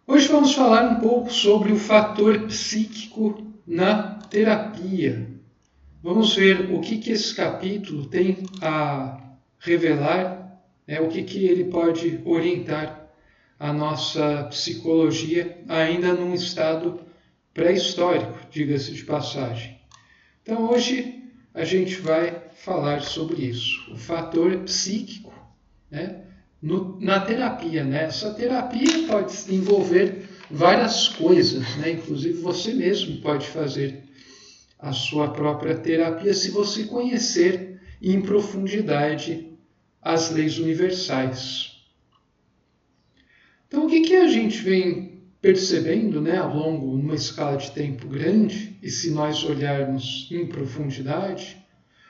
Hoje vamos falar um pouco sobre o fator psíquico na terapia. Vamos ver o que esse capítulo tem a revelar, o que ele pode orientar a nossa psicologia ainda num estado pré-histórico, diga-se de passagem. Então hoje a gente vai falar sobre isso, o fator psíquico, na terapia. Essa terapia pode envolver várias coisas, inclusive você mesmo pode fazer a sua própria terapia se você conhecer em profundidade as leis universais. Então, o que a gente vem percebendo ao longo de uma escala de tempo grande, e se nós olharmos em profundidade,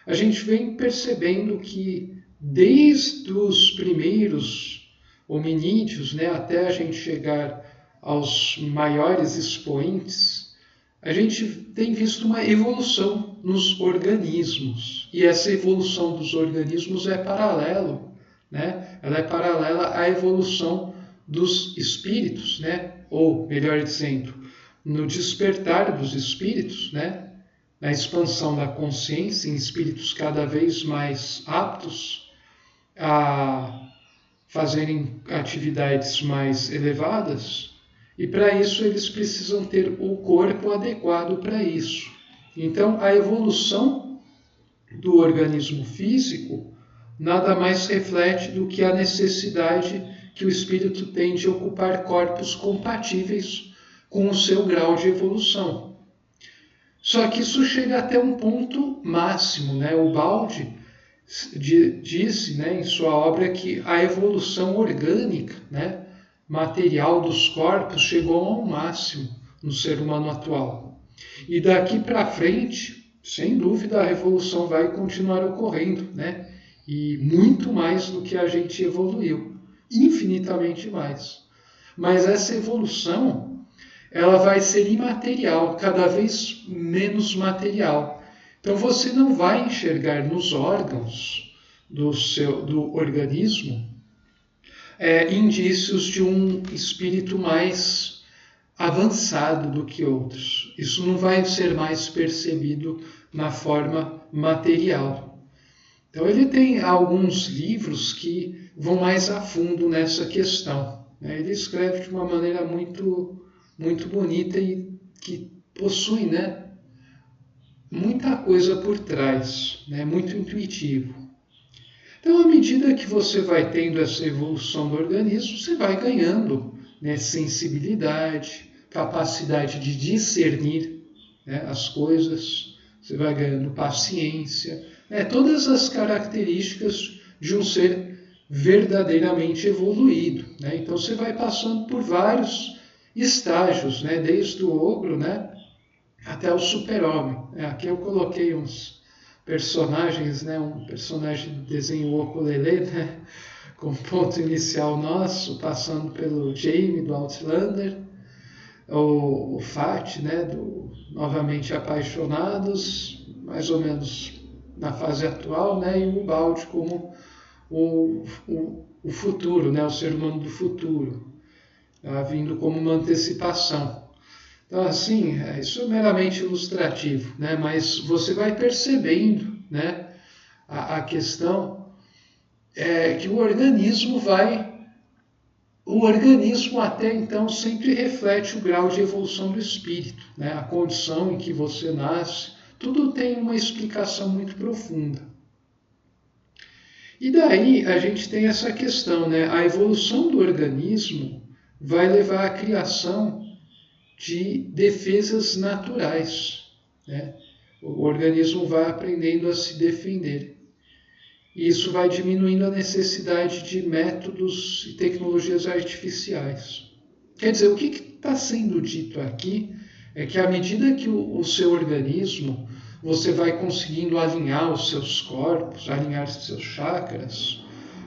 a gente vem percebendo que desde os primeiros hominídeos, até a gente chegar aos maiores expoentes, a gente tem visto uma evolução nos organismos. E essa evolução dos organismos é paralela, ela é paralela à evolução dos espíritos, ou melhor dizendo, no despertar dos espíritos, na expansão da consciência em espíritos cada vez mais aptos a fazerem atividades mais elevadas, e para isso eles precisam ter o corpo adequado para isso. Então, a evolução do organismo físico nada mais reflete do que a necessidade que o espírito tem de ocupar corpos compatíveis com o seu grau de evolução. Só que isso chega até um ponto máximo. O Baldi disse em sua obra que a evolução orgânica, material dos corpos, chegou ao máximo no ser humano atual. E daqui para frente, sem dúvida, a evolução vai continuar ocorrendo, e muito mais do que a gente evoluiu, infinitamente mais. Mas essa evolução, ela vai ser imaterial, cada vez menos material. Então você não vai enxergar nos órgãos do organismo indícios de um espírito mais avançado do que outros. Isso não vai ser mais percebido na forma material. Então ele tem alguns livros que vão mais a fundo nessa questão. Ele escreve de uma maneira muito, muito bonita e que possui, muita coisa por trás, muito intuitivo. Então, à medida que você vai tendo essa evolução do organismo, você vai ganhando sensibilidade, capacidade de discernir as coisas, você vai ganhando paciência, todas as características de um ser verdadeiramente evoluído. Então, você vai passando por vários estágios, desde o ogro, até o super-homem. Aqui eu coloquei uns personagens, um personagem de desenho ukulele, com ponto inicial nosso, passando pelo Jamie do Outlander, o Fat, do Novamente Apaixonados, mais ou menos na fase atual, e o Baldi como o futuro, o ser humano do futuro, vindo como uma antecipação. Então, assim, isso é meramente ilustrativo, mas você vai percebendo, a questão é que o organismo até então sempre reflete o grau de evolução do espírito, a condição em que você nasce, tudo tem uma explicação muito profunda. E daí a gente tem essa questão, a evolução do organismo vai levar à criação de defesas naturais. O organismo vai aprendendo a se defender. E isso vai diminuindo a necessidade de métodos e tecnologias artificiais. Quer dizer, o que está sendo dito aqui é que à medida que o seu organismo, você vai conseguindo alinhar os seus corpos, alinhar os seus chakras,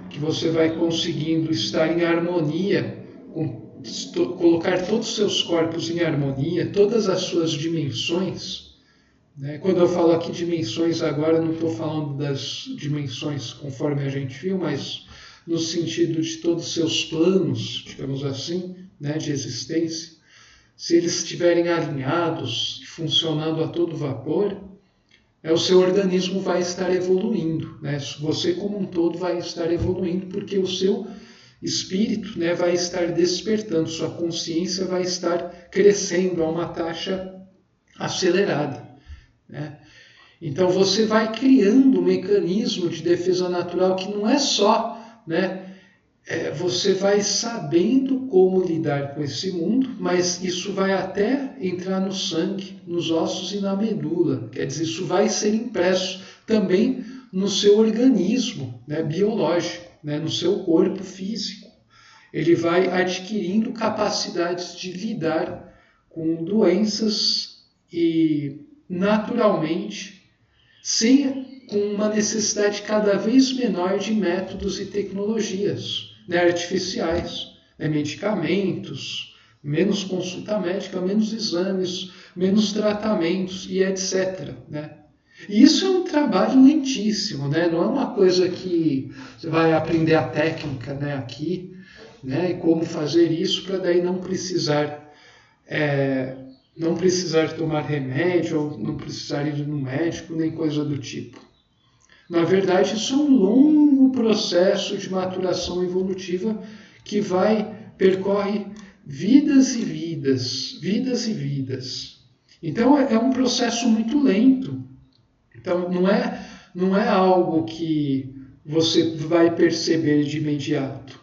que você vai conseguindo estar em harmonia colocar todos os seus corpos em harmonia, todas as suas dimensões. Quando eu falo aqui dimensões agora, não estou falando das dimensões conforme a gente viu, mas no sentido de todos os seus planos, digamos assim, né, de existência, se eles estiverem alinhados, funcionando a todo vapor, o seu organismo vai estar evoluindo, né? Você como um todo vai estar evoluindo, porque o seu espírito, né, vai estar despertando, sua consciência vai estar crescendo a uma taxa acelerada, né? Então você vai criando um mecanismo de defesa natural que não é só, né, você vai sabendo como lidar com esse mundo, mas isso vai até entrar no sangue, nos ossos e na medula. Quer dizer, isso vai ser impresso também no seu organismo, né, biológico, né, no seu corpo físico. Ele vai adquirindo capacidades de lidar com doenças e, naturalmente, com uma necessidade cada vez menor de métodos e tecnologias, né, artificiais, né, medicamentos, menos consulta médica, menos exames, menos tratamentos e etc. Né? E isso é um trabalho lentíssimo, né? Não é uma coisa que você vai aprender a técnica, né, aqui, né, e como fazer isso para daí não precisar tomar remédio ou não precisar ir no médico, nem coisa do tipo. Na verdade, isso é um longo processo de maturação evolutiva que percorre vidas e vidas, vidas e vidas. Então é um processo muito lento. Então não é algo que você vai perceber de imediato.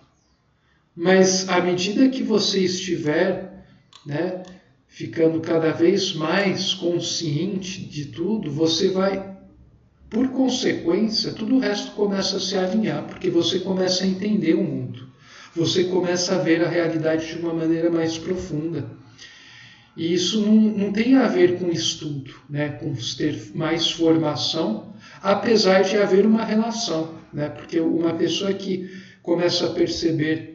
Mas à medida que você estiver, né, ficando cada vez mais consciente de tudo, você vai, por consequência, tudo o resto começa a se alinhar, porque você começa a entender o mundo. Você começa a ver a realidade de uma maneira mais profunda. E isso não tem a ver com estudo, né, com ter mais formação, apesar de haver uma relação, né, porque uma pessoa que começa a perceber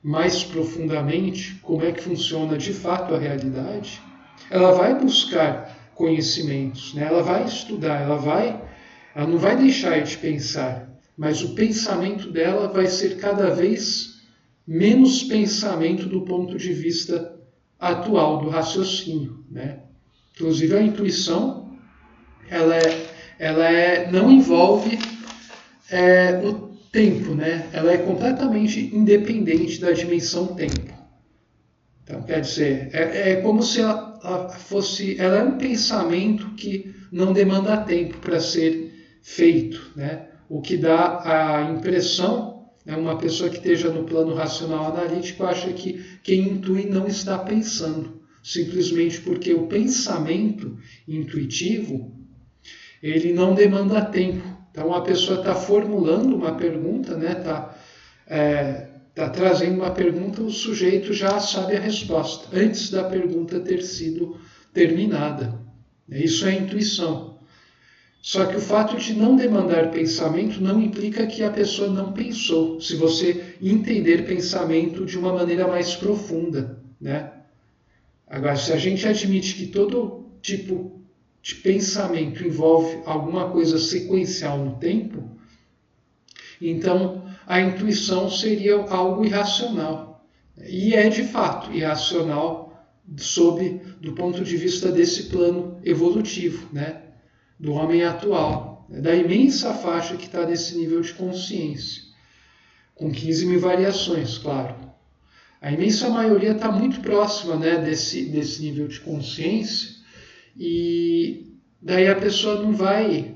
mais profundamente como é que funciona de fato a realidade, ela vai buscar conhecimentos, né? Ela vai estudar, ela não vai deixar de pensar, mas o pensamento dela vai ser cada vez menos pensamento do ponto de vista atual do raciocínio, né? Inclusive a intuição, não envolve o tempo, né? Ela é completamente independente da dimensão tempo. Então, quer dizer, é como se ela é um pensamento que não demanda tempo para ser feito, né? O que dá a impressão, né, uma pessoa que esteja no plano racional analítico acha que quem intui não está pensando, simplesmente porque o pensamento intuitivo, ele não demanda tempo. Então a pessoa está formulando uma pergunta, né? Tá trazendo uma pergunta, o sujeito já sabe a resposta, antes da pergunta ter sido terminada. Isso é intuição. Só que o fato de não demandar pensamento não implica que a pessoa não pensou, se você entender pensamento de uma maneira mais profunda, né? Agora, se a gente admite que todo tipo de pensamento envolve alguma coisa sequencial no tempo, então a intuição seria algo irracional. E é de fato irracional do ponto de vista desse plano evolutivo, né, do homem atual, da imensa faixa que está nesse nível de consciência, com 15 mil variações, claro. A imensa maioria está muito próxima, né, desse nível de consciência, e daí a pessoa não vai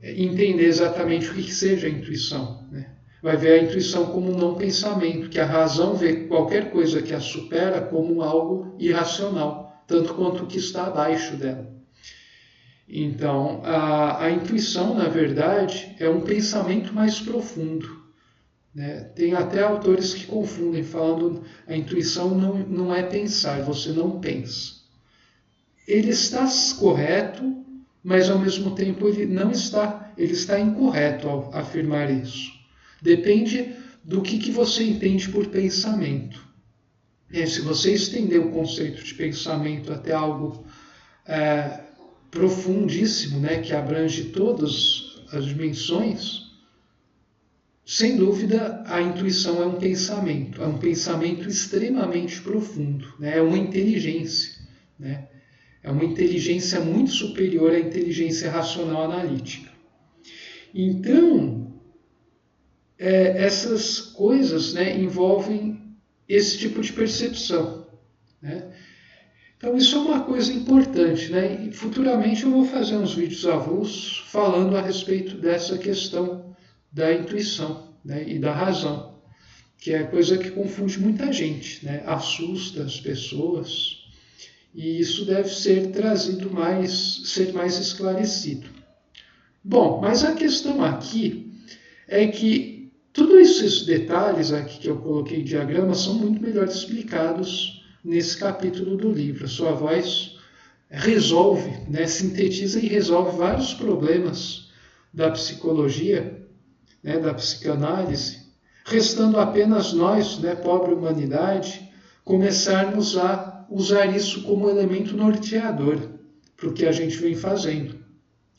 entender exatamente o que seja a intuição, né? Vai ver a intuição como um não pensamento, que a razão vê qualquer coisa que a supera como algo irracional, tanto quanto o que está abaixo dela. Então, a intuição, na verdade, é um pensamento mais profundo, né? Tem até autores que confundem, falando a intuição não é pensar, você não pensa. Ele está correto, mas ao mesmo tempo ele está incorreto ao afirmar isso. Depende do que você entende por pensamento. Se você estender o conceito de pensamento até algo profundíssimo, né, que abrange todas as dimensões, sem dúvida, a intuição é um pensamento extremamente profundo, né? É uma inteligência, né? É uma inteligência muito superior à inteligência racional analítica. Então, essas coisas, né, envolvem esse tipo de percepção, né? Então, isso é uma coisa importante, né? E futuramente eu vou fazer uns vídeos avulsos falando a respeito dessa questão da intuição, né, e da razão, que é coisa que confunde muita gente, né? Assusta as pessoas, e isso deve ser ser mais esclarecido. Bom, mas a questão aqui é que todos esses detalhes aqui que eu coloquei em diagrama são muito melhor explicados nesse capítulo do livro. A sua voz resolve, né, sintetiza e resolve vários problemas da psicologia, né, da psicanálise, restando apenas nós, né, pobre humanidade, começarmos a usar isso como elemento norteador para o que a gente vem fazendo.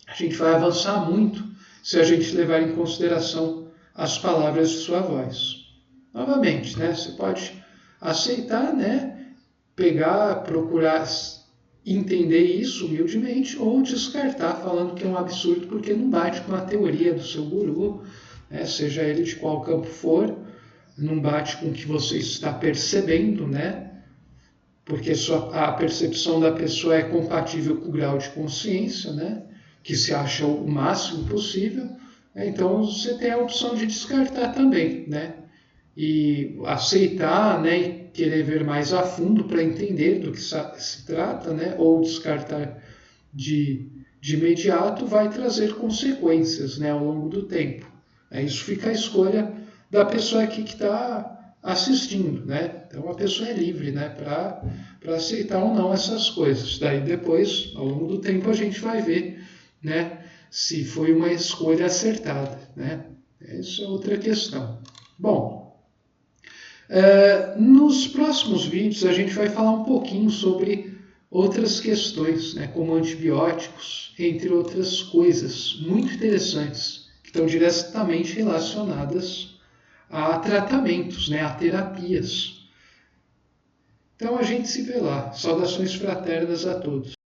A gente vai avançar muito se a gente levar em consideração as palavras de sua voz. Novamente, né, você pode aceitar, né, pegar, procurar entender isso humildemente ou descartar falando que é um absurdo porque não bate com a teoria do seu guru, né, seja ele de qual campo for, não bate com o que você está percebendo, né? Porque a percepção da pessoa é compatível com o grau de consciência, né? Que se acha o máximo possível. Então você tem a opção de descartar também, né? E aceitar, né? E querer ver mais a fundo para entender do que se trata, né? Ou descartar de imediato vai trazer consequências, né? Ao longo do tempo. Isso fica a escolha da pessoa aqui que está assistindo, né? Então a pessoa é livre, né? Para aceitar ou não essas coisas. Daí depois, ao longo do tempo, a gente vai ver, né? Se foi uma escolha acertada, né? Essa é outra questão. Bom, nos próximos vídeos a gente vai falar um pouquinho sobre outras questões, né? Como antibióticos, entre outras coisas muito interessantes que estão diretamente relacionadas a tratamentos, né, a terapias. Então a gente se vê lá. Saudações fraternas a todos.